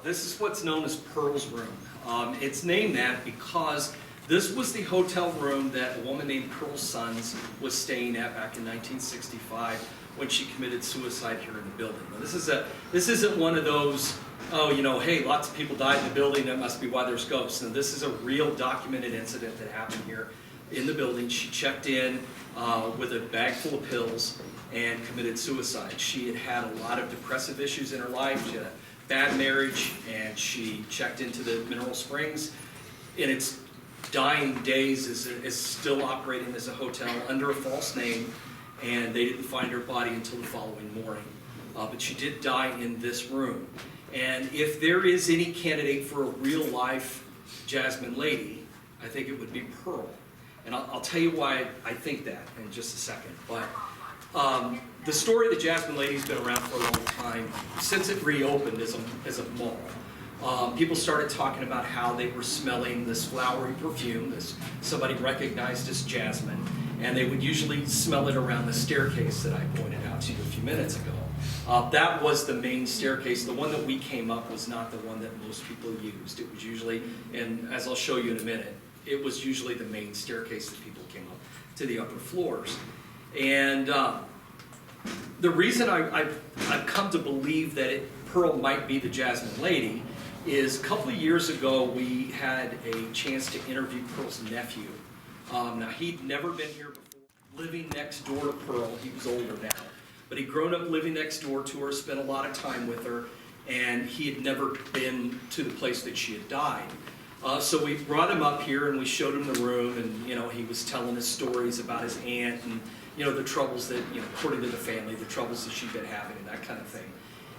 This is what's known as Pearl's Room. It's named that because this was the hotel room that a woman named Pearl Sons was staying at back in 1965 when she committed suicide here in the building. Now, this isn't one of those, oh, you know, hey, lots of people died in the building, that must be why there's ghosts. Now, this is a real documented incident that happened here in the building. She checked in with a bag full of pills and committed suicide. She had had a lot of depressive issues in her life. She had a bad marriage, and she checked into the Mineral Springs. In its dying days, is still operating as a hotel under a false name, and they didn't find her body until the following morning. But she did die in this room. And if there is any candidate for a real-life Jasmine lady, I think it would be Pearl. And I'll tell you why I think that in just a second. But the story of the Jasmine Lady's been around for a long time, since it reopened as a mall. People started talking about how they were smelling this flowery perfume, this somebody recognized as jasmine, and they would usually smell it around the staircase that I pointed out to you a few minutes ago. That was the main staircase. The one that we came up was not the one that most people used. It was usually, and as I'll show you in a minute, it was usually the main staircase that people came up to the upper floors. And the reason I've come to believe that Pearl might be the Jasmine Lady is a couple of years ago we had a chance to interview Pearl's nephew. Now he'd never been here before, living next door to Pearl. He was older now, but he'd grown up living next door to her, spent a lot of time with her, and he had never been to the place that she had died. So we brought him up here and we showed him the room, and you know, he was telling us stories about his aunt and you know, the troubles that, you know, according to the family, the troubles that she'd been having and that kind of thing.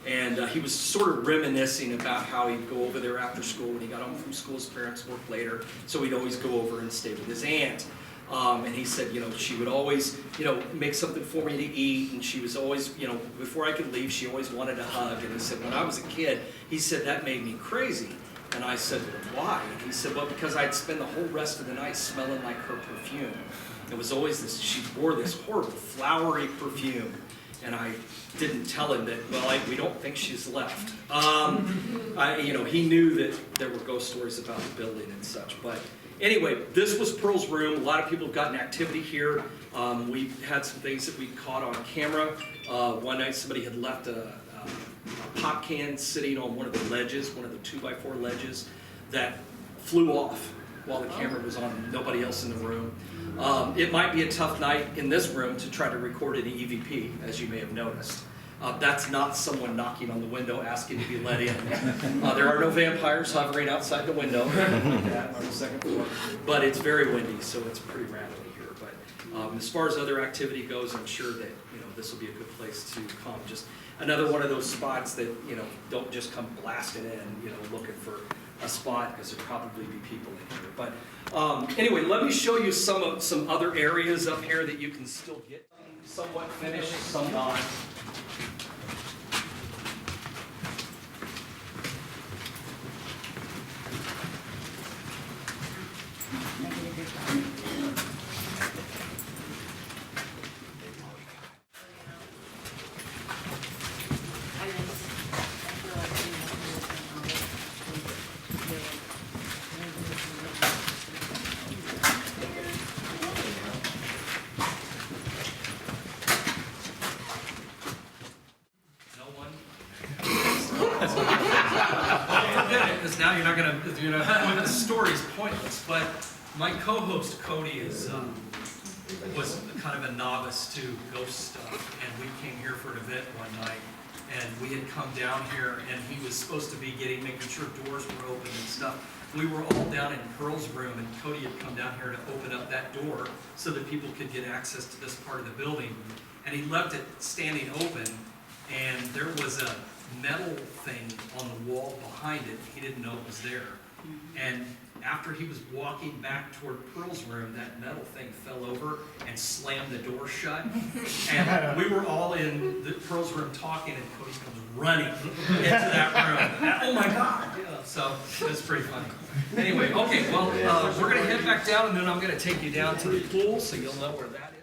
And he was sort of reminiscing about how he'd go over there after school. When he got home from school, his parents worked later, so he'd always go over and stay with his aunt. And he said, you know, she would always, you know, make something for me to eat, and she was always, you know, before I could leave, she always wanted a hug. And he said, when I was a kid, he said, that made me crazy. And I said, well, why? And he said, well, because I'd spend the whole rest of the night smelling like her perfume. It was always this, she wore this horrible flowery perfume. And I didn't tell him that, well, we don't think she's left. You know, he knew that there were ghost stories about the building and such. But anyway, this was Pearl's room. A lot of people have gotten activity here. We had some things that we caught on camera. One night somebody had left a pop can sitting on one of the ledges, one of the 2x4 ledges, that flew off while the camera was on, nobody else in the room. It might be a tough night in this room to try to record any EVP, as you may have noticed. That's not someone knocking on the window asking to be let in. There are no vampires hovering outside the window on the second floor, but it's very windy, so it's pretty rattly here. But as far as other activity goes, I'm sure that, you know, this will be a good place to come. Just another one of those spots that, you know, don't just come blasting in, you know, looking for a spot, because there'll probably be people in here. But anyway, let me show you some other areas up here that you can still get somewhat finished, some not. Now you're not the story's pointless, but my co-host Cody was kind of a novice to ghost stuff, and we came here for an event one night, and we had come down here, and he was supposed to be making sure doors were open and stuff. We were all down in Pearl's room, and Cody had come down here to open up that door so that people could get access to this part of the building, and he left it standing open, and there was a metal thing on the wall behind it. He didn't know it was there. And after he was walking back toward Pearl's room, that metal thing fell over and slammed the door shut. And we were all in Pearl's room talking, and Cody comes running into that room. And, oh my God! Yeah, so that's pretty funny. Anyway, okay, well, we're going to head back down, and then I'm going to take you down to the pool so you'll know where that is.